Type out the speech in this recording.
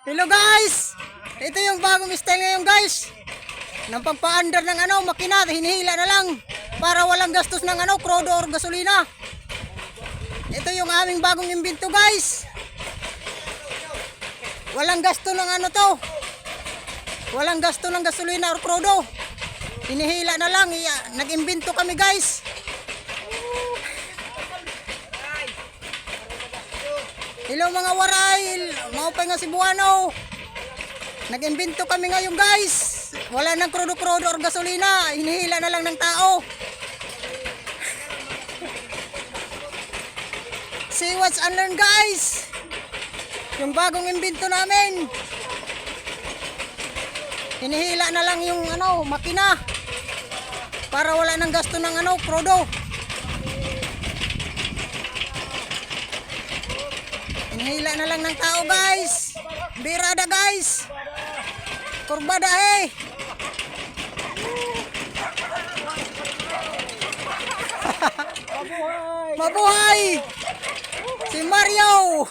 Hello guys! Ito yung bagong style ngayon guys. Nang pagpa-under ng makina, hinihila na lang para walang gastos ng crude or gasolina. Ito yung aming bagong imbento guys. Walang gasto ng walang gasto ng gasolina or crudo. Hinihila na lang, nag-imbento kami guys. Hello mga waray, maupay nga Cebuano. Nag-imbento kami ngayon guys. Wala nang crudo or gasolina, hinihila na lang ng tao. See, watch and learn guys. Yung bagong imbento namin. Hinihila na lang yung makina para wala nang gasto ng crudo. Hinihila na lang ng tao guys. Birada guys. Kurbada Mabuhay! Si Mario!